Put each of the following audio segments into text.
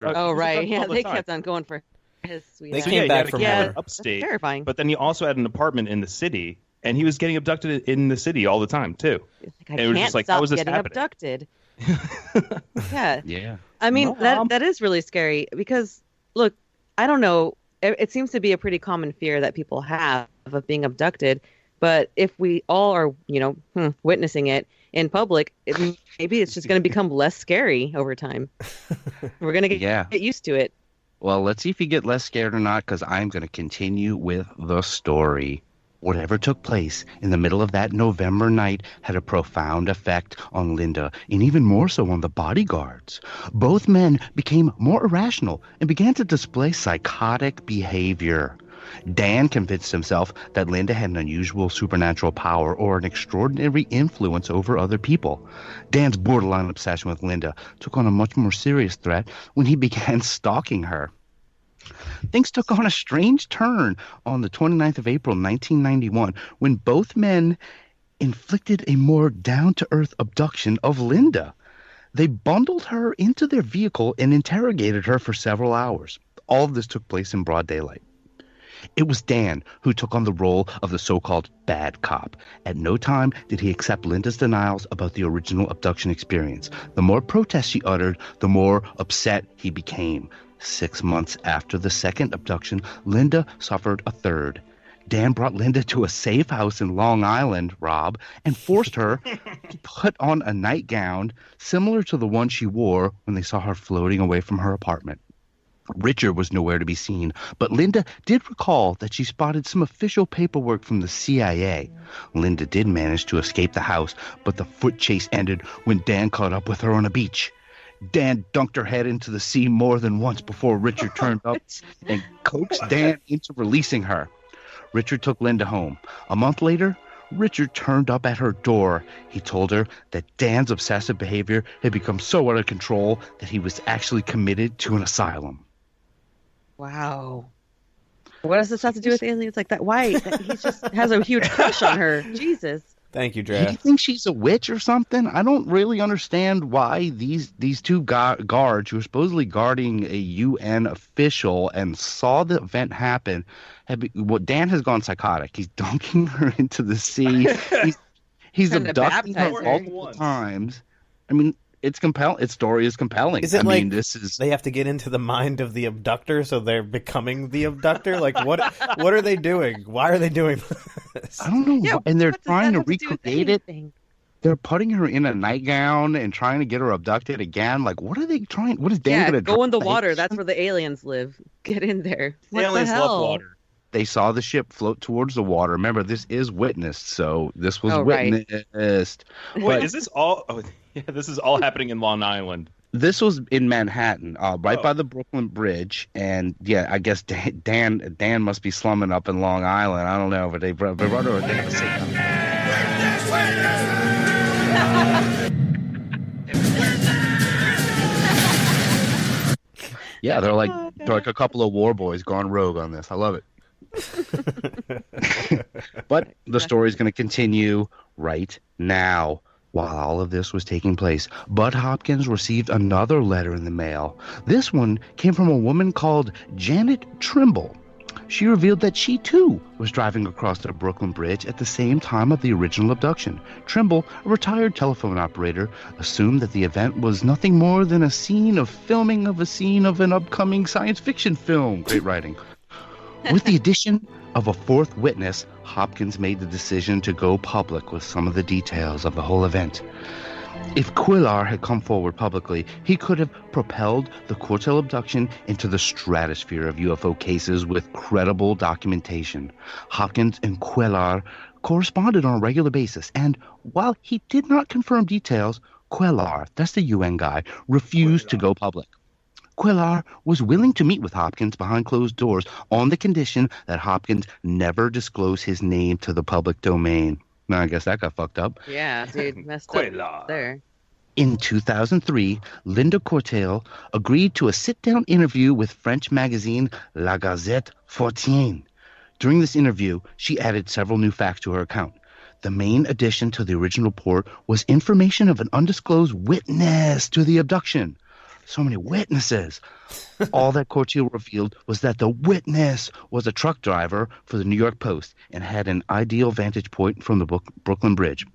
Oh, right. Yeah, they time. kept on going for his sweet They ass. came back from yeah, Mora. upstate. That's terrifying. But then he also had an apartment in the city, and he was getting abducted in the city all the time too. Like, And I it was can't just like, stop how is this getting happening? abducted. Yeah. Yeah. I mean, Mom. that is really scary because, look, I don't know. It seems to be a pretty common fear that people have of being abducted. But if we all are, witnessing it in public, maybe it's just going to become less scary over time. We're going to get used to it. Well, let's see if you get less scared or not, because I'm going to continue with the story. Whatever took place in the middle of that November night had a profound effect on Linda, and even more so on the bodyguards. Both men became more irrational and began to display psychotic behavior. Dan convinced himself that Linda had an unusual supernatural power or an extraordinary influence over other people. Dan's borderline obsession with Linda took on a much more serious threat when he began stalking her. Things took on a strange turn on the 29th of April, 1991, when both men inflicted a more down-to-earth abduction of Linda. They bundled her into their vehicle and interrogated her for several hours. All of this took place in broad daylight. It was Dan who took on the role of the so-called bad cop. At no time did he accept Linda's denials about the original abduction experience. The more protests she uttered, the more upset he became. 6 months after the second abduction, Linda suffered a third. Dan brought Linda to a safe house in Long Island, Rob, and forced her to put on a nightgown similar to the one she wore when they saw her floating away from her apartment. Richard was nowhere to be seen, but Linda did recall that she spotted some official paperwork from the CIA. Linda did manage to escape the house, but the foot chase ended when Dan caught up with her on a beach. Dan dunked her head into the sea more than once before Richard turned up and coaxed Dan into releasing her. Richard took Linda home. A month later, Richard turned up at her door. He told her that Dan's obsessive behavior had become so out of control that he was actually committed to an asylum. Wow. What does this have to do with aliens like that? Why? He just has a huge crush on her. Jesus. Thank you, Do Drea. you think she's a witch or something? I don't really understand why these two guards who were supposedly guarding a UN official and saw the event happen. Dan has gone psychotic. He's dunking her into the sea. He's Trying to abducting her baptize her. multiple times. I mean, it's compelling. Its story is compelling. Is it this is they have to get into the mind of the abductor, so they're becoming the abductor? Like, what are they doing? Why are they doing this? I don't know. Yeah, and they're what does trying that to have do with recreate it. anything? They're putting her in a nightgown and trying to get her abducted again. Like, what are they trying? What is Dan Yeah, going to do? go in the water. That's where the aliens live. Get in there. What Aliens the hell? love water. They saw the ship float towards the water. Remember, this is witnessed, so this was Oh, right. witnessed. Wait, But is this all? Oh, yeah, this is all happening in Long Island. this was in Manhattan, right by the Brooklyn Bridge, and yeah, I guess Dan must be slumming up in Long Island. I don't know, but they brought her a damn Yeah, they're like a couple of war boys gone rogue on this. I love it. But the story is going to continue right now. While all of this was taking place, Bud Hopkins received another letter in the mail. This one came from a woman called Janet Trimble. She revealed that she, too, was driving across the Brooklyn Bridge at the same time of the original abduction. Trimble, a retired telephone operator, assumed that the event was nothing more than a scene of an upcoming science fiction film. Great writing. With the addition of a fourth witness, Hopkins made the decision to go public with some of the details of the whole event. If Quillar had come forward publicly, he could have propelled the Cortel abduction into the stratosphere of UFO cases with credible documentation. Hopkins and Quillar corresponded on a regular basis, and while he did not confirm details, Quillar, that's the UN guy, refused to go public. Quillar was willing to meet with Hopkins behind closed doors on the condition that Hopkins never disclose his name to the public domain. Now, I guess that got fucked up. Yeah, dude, messed Quillar. up there. In 2003, Linda Cortel agreed to a sit-down interview with French magazine La Gazette Fortune. During this interview, she added several new facts to her account. The main addition to the original report was information of an undisclosed witness to the abduction. So many witnesses. All that Corteil revealed was that the witness was a truck driver for the New York Post and had an ideal vantage point from the Brooklyn Bridge.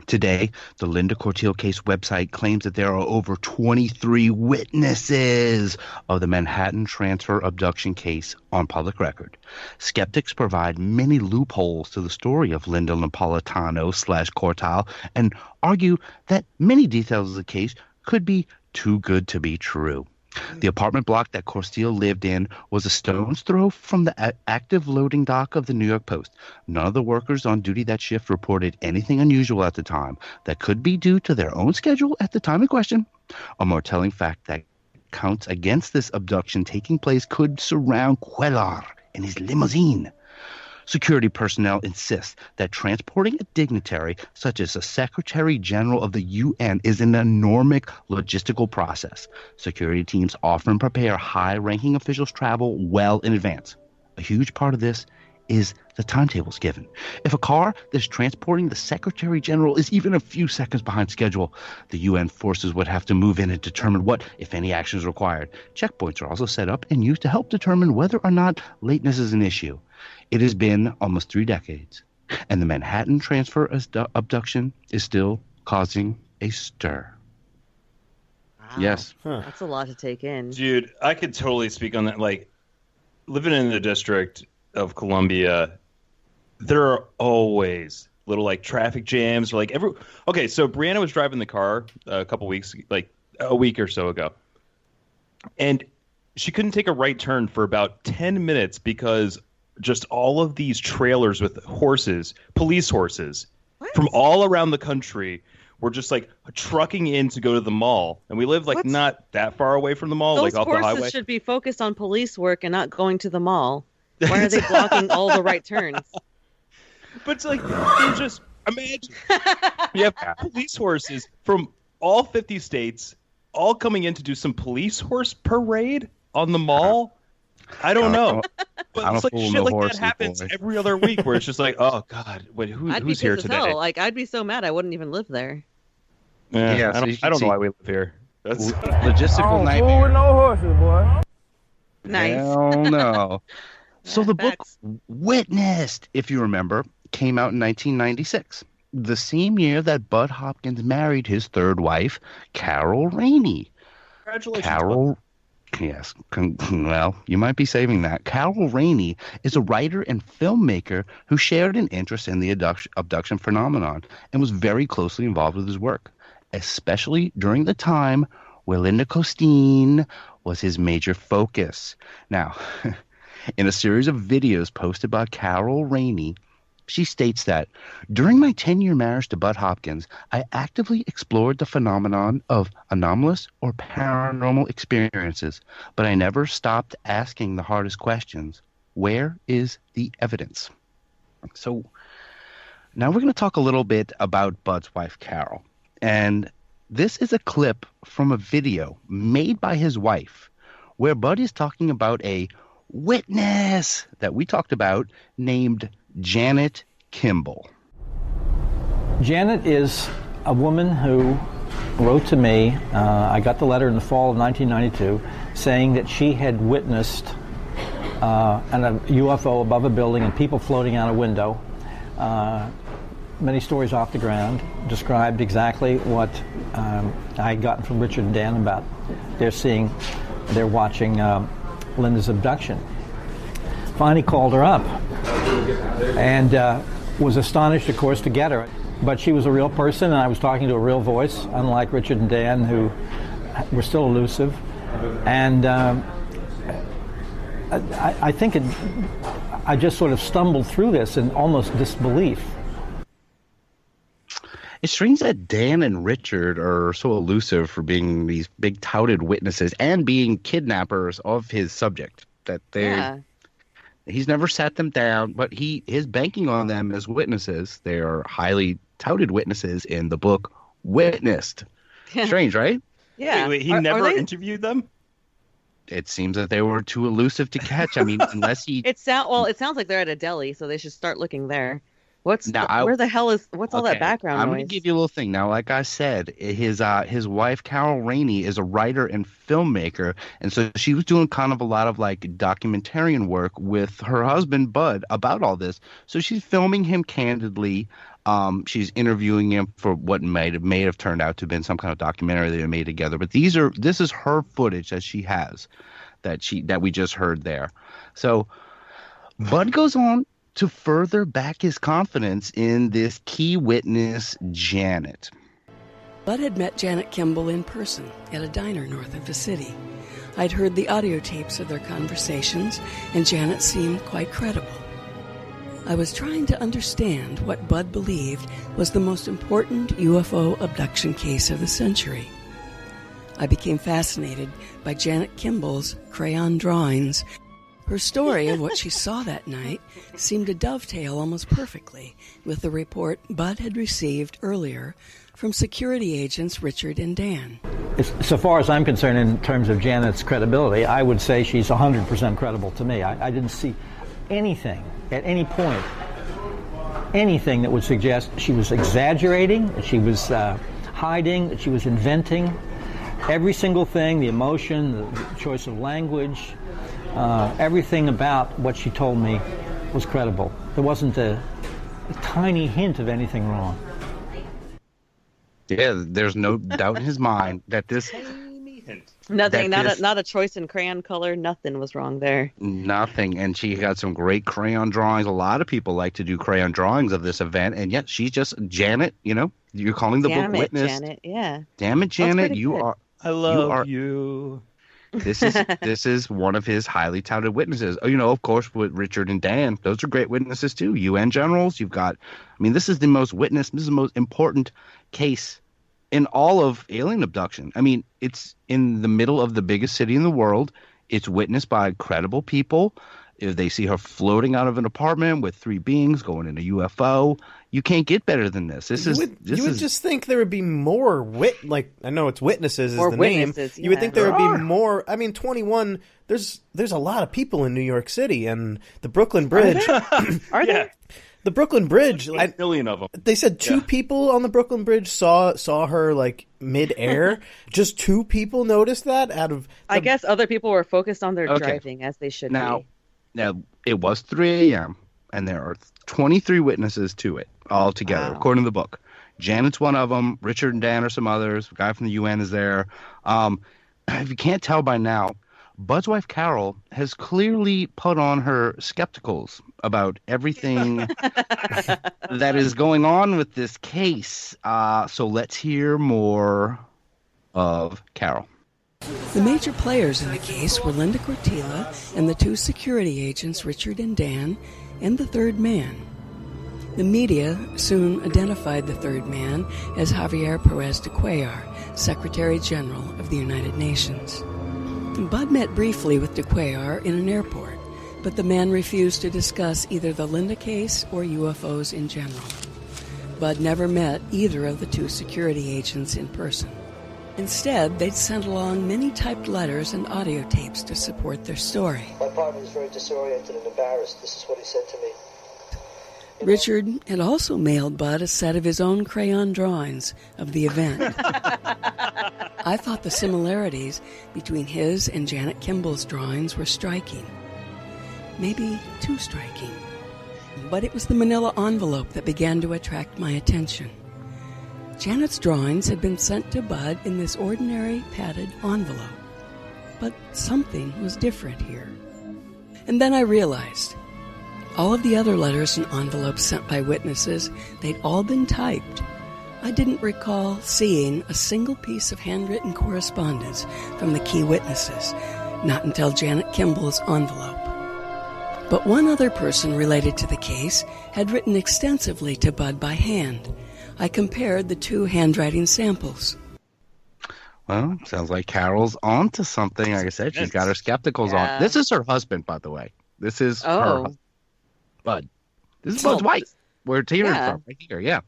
Today, the Linda Corteil case website claims that there are over 23 witnesses of the Manhattan transfer abduction case on public record. Skeptics provide many loopholes to the story of Linda Napolitano/Corteil and argue that many details of the case could be too good to be true. The apartment block that Corteil lived in was a stone's throw from the active loading dock of the New York Post. None of the workers on duty that shift reported anything unusual at the time that could be due to their own schedule at the time in question. A more telling fact that counts against this abduction taking place could surround Cuellar in his limousine. Security personnel insist that transporting a dignitary such as a Secretary General of the UN is an enormous logistical process. Security teams often prepare high-ranking officials' travel well in advance. A huge part of this is the timetables given. If a car that's transporting the Secretary General is even a few seconds behind schedule, the UN forces would have to move in and determine what, if any, action is required. Checkpoints are also set up and used to help determine whether or not lateness is an issue. It has been almost 3 decades, and the Manhattan transfer abduction is still causing a stir. Wow. Yes. That's a lot to take in. Jude, I could totally speak on that. Like, living in the District of Columbia, there are always little, like, traffic jams. Or, like, Okay, so Brianna was driving the car a couple weeks, like, a week or so ago. And she couldn't take a right turn for about 10 minutes because just all of these trailers with horses, police horses, from all around the country were just like trucking in to go to the mall. And we live like not that far away from the mall, Those like off the highway. horses should be focused on police work and not going to the mall. Why are they blocking all the right turns? But it's like, they're just, imagine, you have police horses from all 50 states all coming in to do some police horse parade on the mall. I don't know. But it's like shit like that happens every other week where it's just like, oh, God, wait, who's here today? Hell. Like, I'd be so mad I wouldn't even live there. Yeah, I don't know why we live here. That's logistical nightmare. With no horses, boy. Nice. Hell no. So the book Facts. Witnessed, if you remember, came out in 1996, the same year that Bud Hopkins married his third wife, Carol Rainey. Congratulations. Yes. Well, you might be saving that. Carol Rainey is a writer and filmmaker who shared an interest in the abduction phenomenon and was very closely involved with his work, especially during the time where Linda Costine was his major focus. Now, in a series of videos posted by Carol Rainey, she states that during my 10-year marriage to Bud Hopkins, I actively explored the phenomenon of anomalous or paranormal experiences, but I never stopped asking the hardest questions. Where is the evidence? So now we're going to talk a little bit about Bud's wife, Carol. And this is a clip from a video made by his wife where Bud is talking about a witness that we talked about named Janet Kimball. Janet is a woman who wrote to me. I got the letter in the fall of 1992 saying that she had witnessed a UFO above a building and people floating out a window. Many stories off the ground, described exactly what I had gotten from Richard and Dan about they're watching Linda's abduction. Finally called her up and was astonished, of course, to get her. But she was a real person, and I was talking to a real voice, unlike Richard and Dan, who were still elusive. And I think I just sort of stumbled through this in almost disbelief. It's strange that Dan and Richard are so elusive for being these big touted witnesses and being kidnappers of his subject. That he's never sat them down, but he is banking on them as witnesses. They are highly touted witnesses in the book Witnessed. Strange, right? Yeah. Wait, he never interviewed them? It seems that they were too elusive to catch. I mean, unless he... It sounds like they're at a deli, so they should start looking there. What's where the hell is what's all that background I'm noise? going to give you a little thing. Now, like I said, his wife, Carol Rainey, is a writer and filmmaker. And so she was doing kind of a lot of like documentarian work with her husband, Bud, about all this. So she's filming him candidly. She's interviewing him for what may have turned out to have been some kind of documentary they made together. But this is her footage that she has that we just heard there. So Bud goes on to further back his confidence in this key witness, Janet. Bud had met Janet Kimball in person at a diner north of the city. I'd heard the audio tapes of their conversations, and Janet seemed quite credible. I was trying to understand what Bud believed was the most important UFO abduction case of the century. I became fascinated by Janet Kimball's crayon drawings. Her story of what she saw that night seemed to dovetail almost perfectly with the report Bud had received earlier from security agents Richard and Dan. So far as I'm concerned, in terms of Janet's credibility, I would say she's 100% credible to me. I didn't see anything at any point, anything that would suggest she was exaggerating, that she was hiding, that she was inventing. Every single thing, the emotion, the choice of language, everything about what she told me was credible. There wasn't a tiny hint of anything wrong. Yeah, there's no doubt in his mind that this... Nothing, not a choice in crayon color. Nothing was wrong there. Nothing. And she got some great crayon drawings. A lot of people like to do crayon drawings of this event. And yet she's just Janet, you're calling the book witness. Janet, yeah. Damn it, Janet, you good. are... I love you. This is one of his highly touted witnesses. Oh, of course, with Richard and Dan, those are great witnesses too. UN generals. You've got, this is the most important case in all of alien abduction. It's in the middle of the biggest city in the world. It's witnessed by credible people. If they see her floating out of an apartment with three beings going in a UFO, you can't get better than this. You would just think there would be more I know it's witnesses is the name. Yeah. You would think there would be more. 21. There's a lot of people in New York City, and the Brooklyn Bridge. Are there? The Brooklyn Bridge, a million of them. They said two people on the Brooklyn Bridge saw her mid-air. Just two people noticed that out of. I guess other people were focused on their driving, as they should be. Now it was 3 a.m. and there are 23 witnesses to it all together, according to the book. Janet's one of them. Richard and Dan are some others. A guy from the UN is there. If you can't tell by now, Bud's wife Carol has clearly put on her skepticals about everything that is going on with this case. So let's hear more of Carol. The major players in the case were Linda Cortila and the two security agents, Richard and Dan, and the third man. The media soon identified the third man as Javier Perez de Cuellar, Secretary General of the United Nations. Bud met briefly with de Cuellar in an airport, but the man refused to discuss either the Linda case or UFOs in general. Bud never met either of the two security agents in person. Instead, they'd sent along many typed letters and audio tapes to support their story. My partner was very disoriented and embarrassed. This is what he said to me. Richard had also mailed Bud a set of his own crayon drawings of the event. I thought the similarities between his and Janet Kimball's drawings were striking. Maybe too striking. But it was the manila envelope that began to attract my attention. Janet's drawings had been sent to Bud in this ordinary padded envelope. But something was different here. And then I realized all of the other letters and envelopes sent by witnesses, they'd all been typed. I didn't recall seeing a single piece of handwritten correspondence from the key witnesses, not until Janet Kimball's envelope. But one other person related to the case had written extensively to Bud by hand. I compared the two handwriting samples. Well, sounds like Carol's on to something. Like I said, she's got her skepticals on. This is her husband, by the way. This is her husband. Bud. This is Bud's wife. Where it's here from, right here, yeah.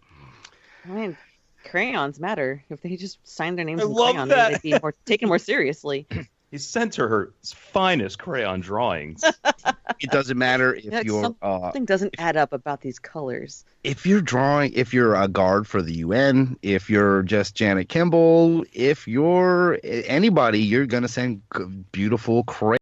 Crayons matter. If they just signed their names in crayon, they'd be taken more seriously. He sent her finest crayon drawings. It doesn't matter if Yeah, you're something doesn't add up about these colors. if you're a guard for the UN, if you're just Janet Kimball, if you're anybody, you're gonna send beautiful, crazy